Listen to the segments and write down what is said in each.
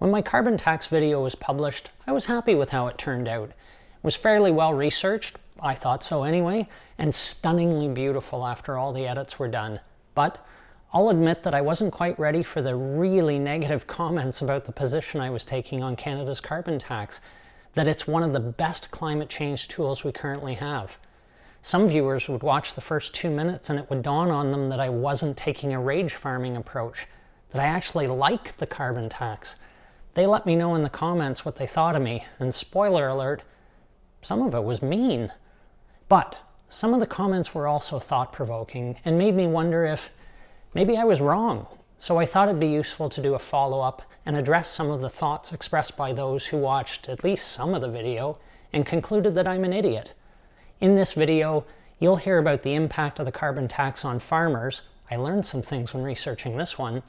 When my carbon tax video was published, I was happy with how it turned out. It was fairly well researched, I thought so anyway, and stunningly beautiful after all the edits were done. But I'll admit that I wasn't quite ready for the really negative comments about the position I was taking on Canada's carbon tax, that it's one of the best climate change tools we currently have. Some viewers would watch the first 2 minutes and it would dawn on them that I wasn't taking a rage farming approach, that I actually like the carbon tax. They let me know in the comments what they thought of me, and spoiler alert, some of it was mean. But some of the comments were also thought-provoking and made me wonder if maybe I was wrong. So I thought it'd be useful to do a follow-up and address some of the thoughts expressed by those who watched at least some of the video and concluded that I'm an idiot. In this video, you'll hear about the impact of the carbon tax on farmers. I learned some things when researching this one.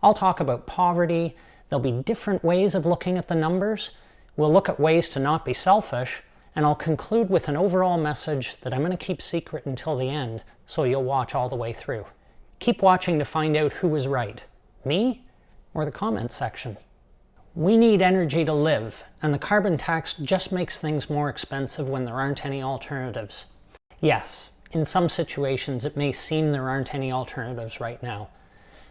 I'll talk about poverty. There'll be different ways of looking at the numbers. We'll look at ways to not be selfish, and I'll conclude with an overall message that I'm going to keep secret until the end, so you'll watch all the way through. Keep watching to find out who was right, me or the comments section. We need energy to live, and the carbon tax just makes things more expensive when there aren't any alternatives. Yes, in some situations it may seem there aren't any alternatives right now.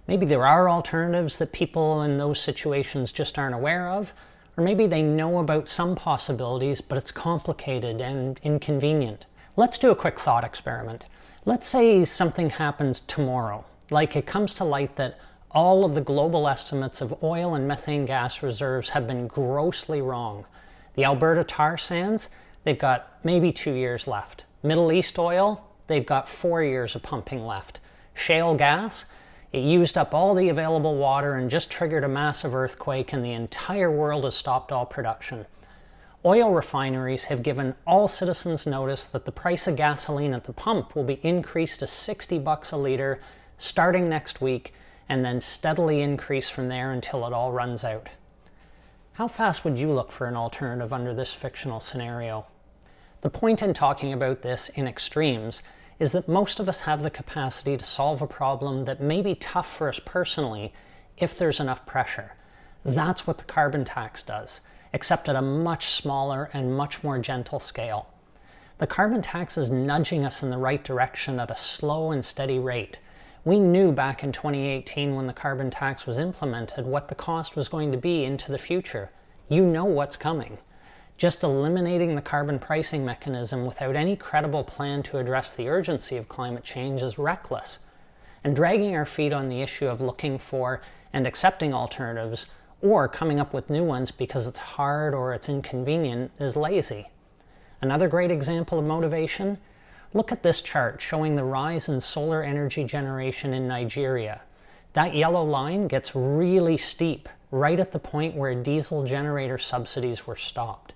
Maybe there are alternatives that people in those situations just aren't aware of, or maybe they know about some possibilities, but it's complicated and inconvenient. Let's do a quick thought experiment. Let's say something happens tomorrow, like it comes to light that all of the global estimates of oil and methane gas reserves have been grossly wrong. The Alberta tar sands, they've got maybe 2 years left. Middle East oil, they've got 4 years of pumping left. Shale gas, it used up all the available water and just triggered a massive earthquake, and the entire world has stopped all production. Oil refineries have given all citizens notice that the price of gasoline at the pump will be increased to $60 a litre starting next week, and then steadily increase from there until it all runs out. How fast would you look for an alternative under this fictional scenario? The point in talking about this in extremes is that most of us have the capacity to solve a problem that may be tough for us personally if there's enough pressure. That's what the carbon tax does, except at a much smaller and much more gentle scale. The carbon tax is nudging us in the right direction at a slow and steady rate. We knew back in 2018 when the carbon tax was implemented what the cost was going to be into the future. You know what's coming. Just eliminating the carbon pricing mechanism without any credible plan to address the urgency of climate change is reckless. And dragging our feet on the issue of looking for and accepting alternatives, or coming up with new ones because it's hard or it's inconvenient, is lazy. Another great example of motivation? Look at this chart showing the rise in solar energy generation in Nigeria. That yellow line gets really steep right at the point where diesel generator subsidies were stopped.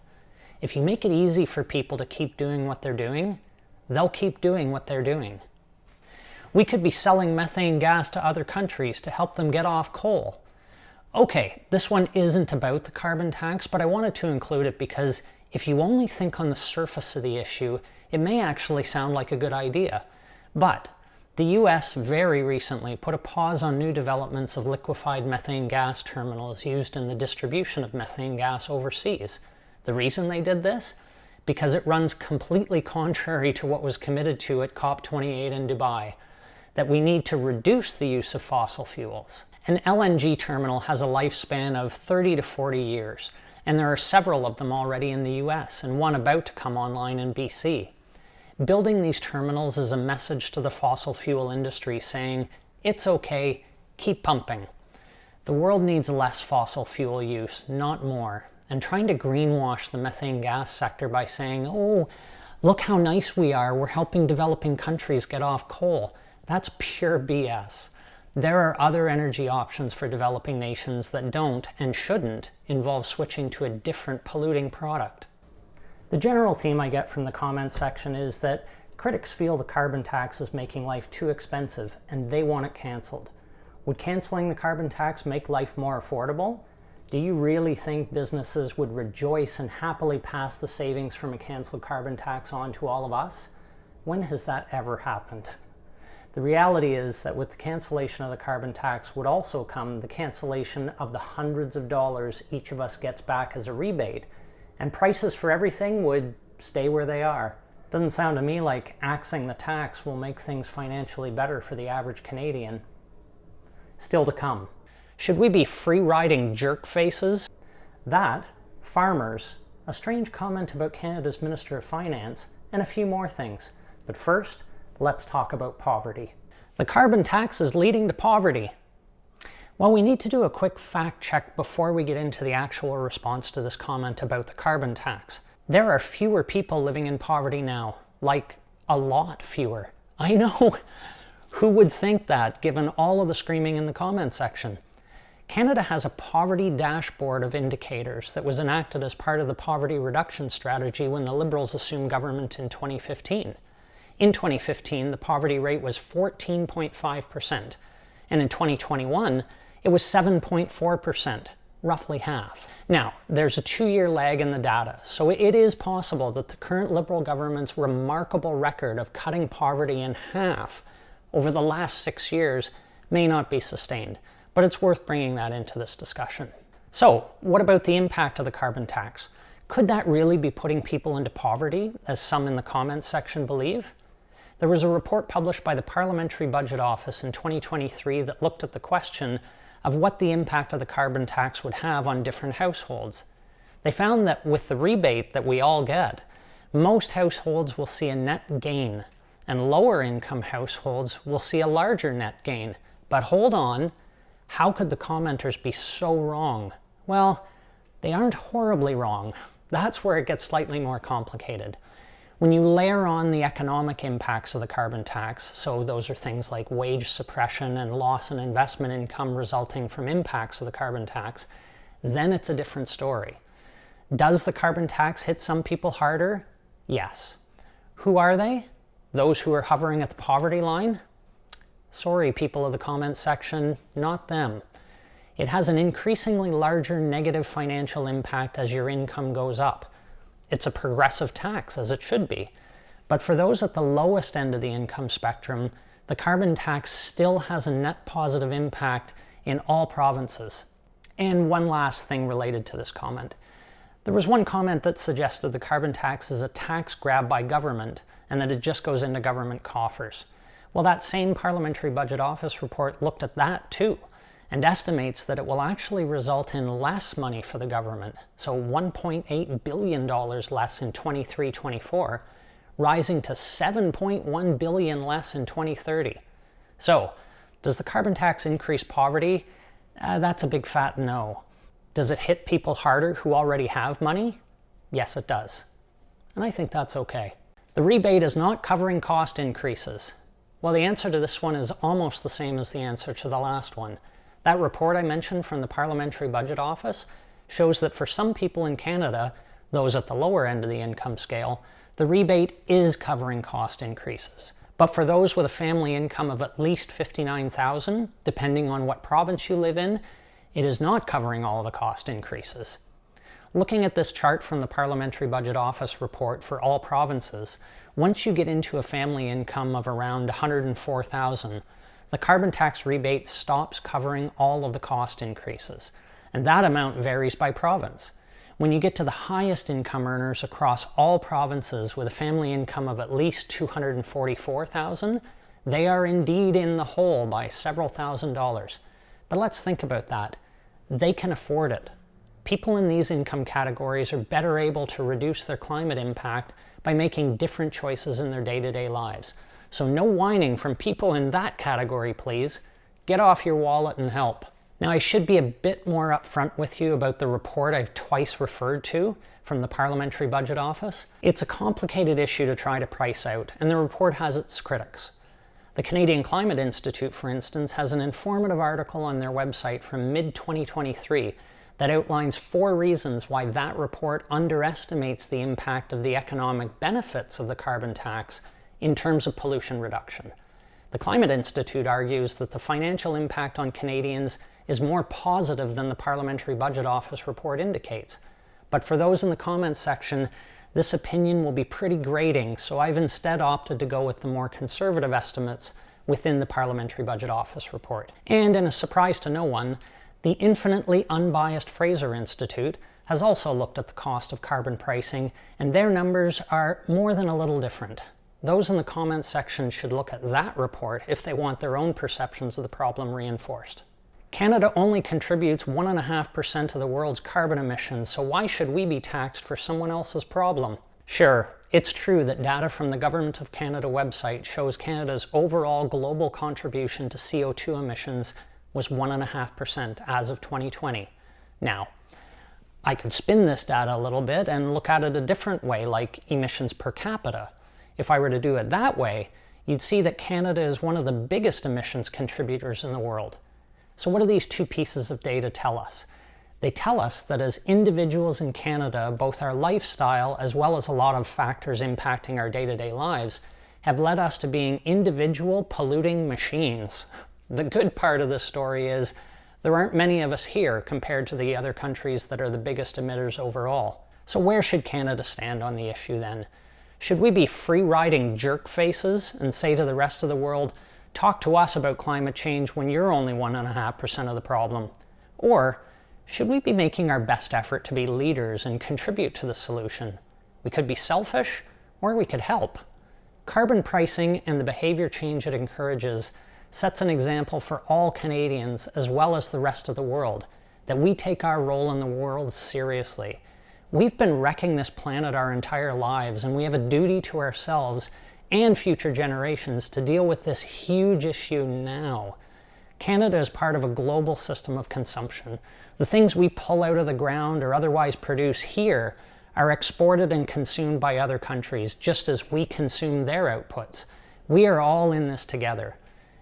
If you make it easy for people to keep doing what they're doing, they'll keep doing what they're doing. We could be selling methane gas to other countries to help them get off coal. Okay, this one isn't about the carbon tax, but I wanted to include it because if you only think on the surface of the issue, it may actually sound like a good idea. But the US very recently put a pause on new developments of liquefied methane gas terminals used in the distribution of methane gas overseas. The reason they did this? Because it runs completely contrary to what was committed to at COP28 in Dubai, that we need to reduce the use of fossil fuels. An LNG terminal has a lifespan of 30 to 40 years, and there are several of them already in the US and one about to come online in BC. Building these terminals is a message to the fossil fuel industry saying, it's okay, keep pumping. The world needs less fossil fuel use, not more. And trying to greenwash the methane gas sector by saying, oh, look how nice we are, we're helping developing countries get off coal. That's pure BS. There are other energy options for developing nations that don't and shouldn't involve switching to a different polluting product. The general theme I get from the comments section is that critics feel the carbon tax is making life too expensive and they want it cancelled. Would cancelling the carbon tax make life more affordable? Do you really think businesses would rejoice and happily pass the savings from a cancelled carbon tax on to all of us? When has that ever happened? The reality is that with the cancellation of the carbon tax would also come the cancellation of the hundreds of dollars each of us gets back as a rebate, and prices for everything would stay where they are. Doesn't sound to me like axing the tax will make things financially better for the average Canadian. Still to come. Should we be free-riding jerk faces? That, farmers, a strange comment about Canada's Minister of Finance, and a few more things. But first, let's talk about poverty. The carbon tax is leading to poverty. Well, we need to do a quick fact check before we get into the actual response to this comment about the carbon tax. There are fewer people living in poverty now, like a lot fewer. I know, who would think that given all of the screaming in the comment section? Canada has a poverty dashboard of indicators that was enacted as part of the poverty reduction strategy when the Liberals assumed government in 2015. In 2015, the poverty rate was 14.5%, and in 2021, it was 7.4%, roughly half. Now, there's a 2-year lag in the data, so it is possible that the current Liberal government's remarkable record of cutting poverty in half over the last 6 years may not be sustained, but it's worth bringing that into this discussion. So, what about the impact of the carbon tax? Could that really be putting people into poverty, as some in the comments section believe? There was a report published by the Parliamentary Budget Office in 2023 that looked at the question of what the impact of the carbon tax would have on different households. They found that with the rebate that we all get, most households will see a net gain, and lower income households will see a larger net gain. But hold on, how could the commenters be so wrong? Well, they aren't horribly wrong. That's where it gets slightly more complicated. When you layer on the economic impacts of the carbon tax, so those are things like wage suppression and loss in investment income resulting from impacts of the carbon tax, then it's a different story. Does the carbon tax hit some people harder? Yes. Who are they? Those who are hovering at the poverty line? Sorry, people of the comments section, not them. It has an increasingly larger negative financial impact as your income goes up. It's a progressive tax, as it should be. But for those at the lowest end of the income spectrum, the carbon tax still has a net positive impact in all provinces. And one last thing related to this comment. There was one comment that suggested the carbon tax is a tax grab by government and that it just goes into government coffers. Well, that same Parliamentary Budget Office report looked at that too, and estimates that it will actually result in less money for the government, so $1.8 billion less in 23-24, rising to $7.1 billion less in 2030. So, does the carbon tax increase poverty? That's a big fat no. Does it hit people harder who already have money? Yes, it does. And I think that's okay. The rebate is not covering cost increases. Well, the answer to this one is almost the same as the answer to the last one. That report I mentioned from the Parliamentary Budget Office shows that for some people in Canada, those at the lower end of the income scale, the rebate is covering cost increases. But for those with a family income of at least $59,000, depending on what province you live in, it is not covering all the cost increases. Looking at this chart from the Parliamentary Budget Office report for all provinces, once you get into a family income of around $104,000, the carbon tax rebate stops covering all of the cost increases, and that amount varies by province. When you get to the highest income earners across all provinces with a family income of at least $244,000, they are indeed in the hole by several $1,000s. But let's think about that. They can afford it. People in these income categories are better able to reduce their climate impact by making different choices in their day-to-day lives. So no whining from people in that category, please. Get off your wallet and help. Now, I should be a bit more upfront with you about the report I've twice referred to from the Parliamentary Budget Office. It's a complicated issue to try to price out, and the report has its critics. The Canadian Climate Institute, for instance, has an informative article on their website from mid-2023 that outlines 4 reasons why that report underestimates the impact of the economic benefits of the carbon tax in terms of pollution reduction. The Climate Institute argues that the financial impact on Canadians is more positive than the Parliamentary Budget Office report indicates. But for those in the comments section, this opinion will be pretty grating, so I've instead opted to go with the more conservative estimates, within the Parliamentary Budget Office report. And in a surprise to no one, the infinitely unbiased Fraser Institute has also looked at the cost of carbon pricing, and their numbers are more than a little different. Those in the comments section should look at that report if they want their own perceptions of the problem reinforced. Canada only contributes 1.5% of the world's carbon emissions, so why should we be taxed for someone else's problem? Sure, it's true that data from the Government of Canada website shows Canada's overall global contribution to CO2 emissions was 1.5% as of 2020. Now, I could spin this data a little bit and look at it a different way, like emissions per capita. If I were to do it that way, you'd see that Canada is one of the biggest emissions contributors in the world. So what do these two pieces of data tell us? They tell us that as individuals in Canada, both our lifestyle as well as a lot of factors impacting our day-to-day lives have led us to being individual polluting machines. The good part of this story is there aren't many of us here compared to the other countries that are the biggest emitters overall. So where should Canada stand on the issue then? Should we be free-riding jerk faces and say to the rest of the world, talk to us about climate change when you're only 1.5% of the problem? Or should we be making our best effort to be leaders and contribute to the solution? We could be selfish, or we could help. Carbon pricing and the behavior change it encourages sets an example for all Canadians as well as the rest of the world, that we take our role in the world seriously. We've been wrecking this planet our entire lives, and we have a duty to ourselves and future generations to deal with this huge issue now. Canada is part of a global system of consumption. The things we pull out of the ground or otherwise produce here are exported and consumed by other countries, just as we consume their outputs. We are all in this together.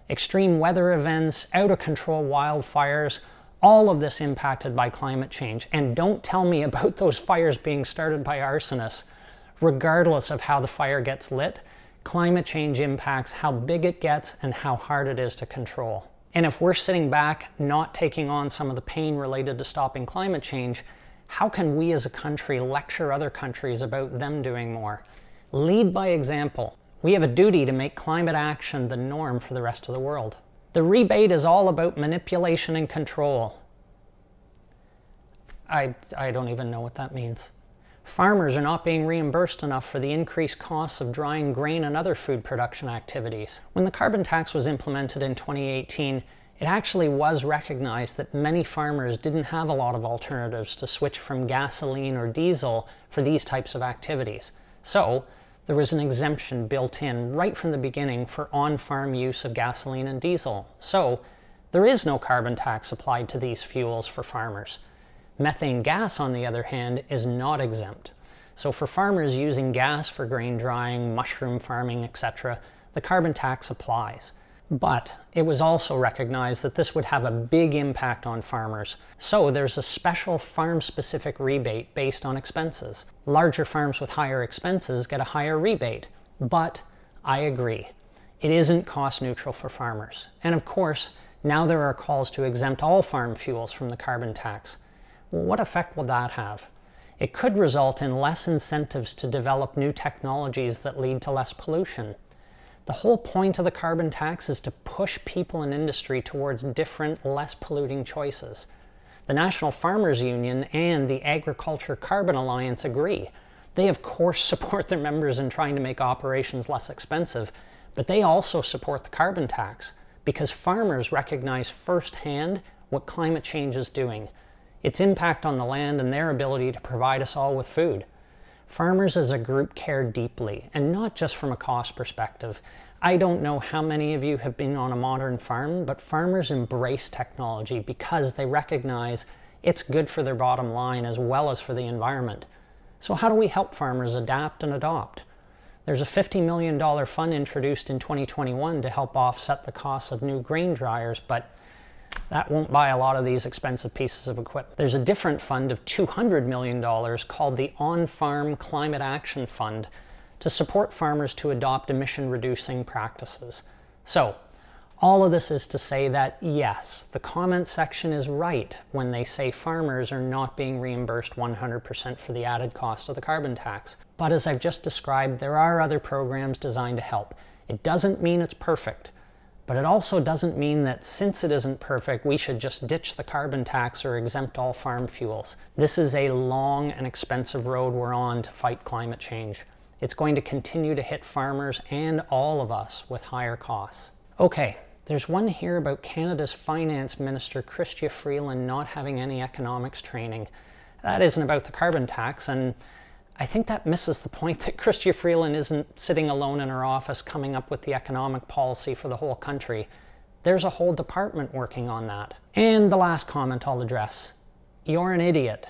Extreme weather events, out-of-control wildfires, all of this impacted by climate change. And don't tell me about those fires being started by arsonists. Regardless of how the fire gets lit, climate change impacts how big it gets and how hard it is to control. And if we're sitting back, not taking on some of the pain related to stopping climate change, how can we as a country lecture other countries about them doing more? Lead by example. We have a duty to make climate action the norm for the rest of the world. The rebate is all about manipulation and control. I don't even know what that means. Farmers are not being reimbursed enough for the increased costs of drying grain and other food production activities. When the carbon tax was implemented in 2018, it actually was recognized that many farmers didn't have a lot of alternatives to switch from gasoline or diesel for these types of activities. So, there was an exemption built in right from the beginning for on-farm use of gasoline and diesel. So, there is no carbon tax applied to these fuels for farmers. Methane gas, on the other hand, is not exempt. So for farmers using gas for grain drying, mushroom farming, etc., the carbon tax applies. But it was also recognized that this would have a big impact on farmers. So there's a special farm-specific rebate based on expenses. Larger farms with higher expenses get a higher rebate. But I agree, it isn't cost neutral for farmers. And of course, now there are calls to exempt all farm fuels from the carbon tax. Well, what effect will that have? It could result in less incentives to develop new technologies that lead to less pollution. The whole point of the carbon tax is to push people and industry towards different, less polluting choices. The National Farmers Union and the Agriculture Carbon Alliance agree. They of course support their members in trying to make operations less expensive, but they also support the carbon tax because farmers recognize firsthand what climate change is doing, its impact on the land and their ability to provide us all with food. Farmers as a group care deeply, and not just from a cost perspective. I don't know how many of you have been on a modern farm, but farmers embrace technology because they recognize it's good for their bottom line as well as for the environment. So how do we help farmers adapt and adopt? There's a $50 million fund introduced in 2021 to help offset the costs of new grain dryers, but that won't buy a lot of these expensive pieces of equipment. There's a different fund of $200 million called the On-Farm Climate Action Fund to support farmers to adopt emission-reducing practices. So, all of this is to say that, yes, the comment section is right when they say farmers are not being reimbursed 100% for the added cost of the carbon tax. But as I've just described, there are other programs designed to help. It doesn't mean it's perfect. But it also doesn't mean that since it isn't perfect, we should just ditch the carbon tax or exempt all farm fuels. This is a long and expensive road we're on to fight climate change. It's going to continue to hit farmers and all of us with higher costs. Okay, there's one here about Canada's Finance Minister, Chrystia Freeland, not having any economics training. That isn't about the carbon tax, and I think that misses the point that Chrystia Freeland isn't sitting alone in her office coming up with the economic policy for the whole country. There's a whole department working on that. And the last comment I'll address. You're an idiot.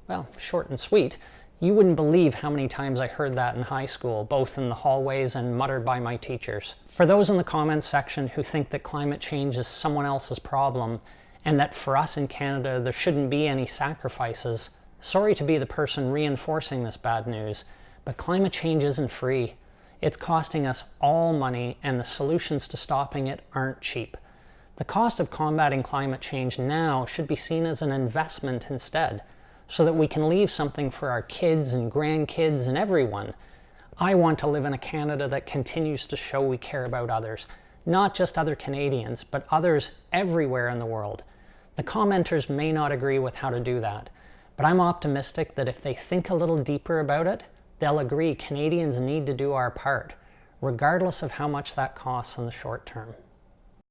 Well, short and sweet. You wouldn't believe how many times I heard that in high school, both in the hallways and muttered by my teachers. For those in the comments section who think that climate change is someone else's problem, and that for us in Canada there shouldn't be any sacrifices, sorry to be the person reinforcing this bad news, but climate change isn't free. It's costing us all money, and the solutions to stopping it aren't cheap. The cost of combating climate change now should be seen as an investment instead, so that we can leave something for our kids and grandkids and everyone. I want to live in a Canada that continues to show we care about others, not just other Canadians, but others everywhere in the world. The commenters may not agree with how to do that, but I'm optimistic that if they think a little deeper about it, they'll agree Canadians need to do our part, regardless of how much that costs in the short term.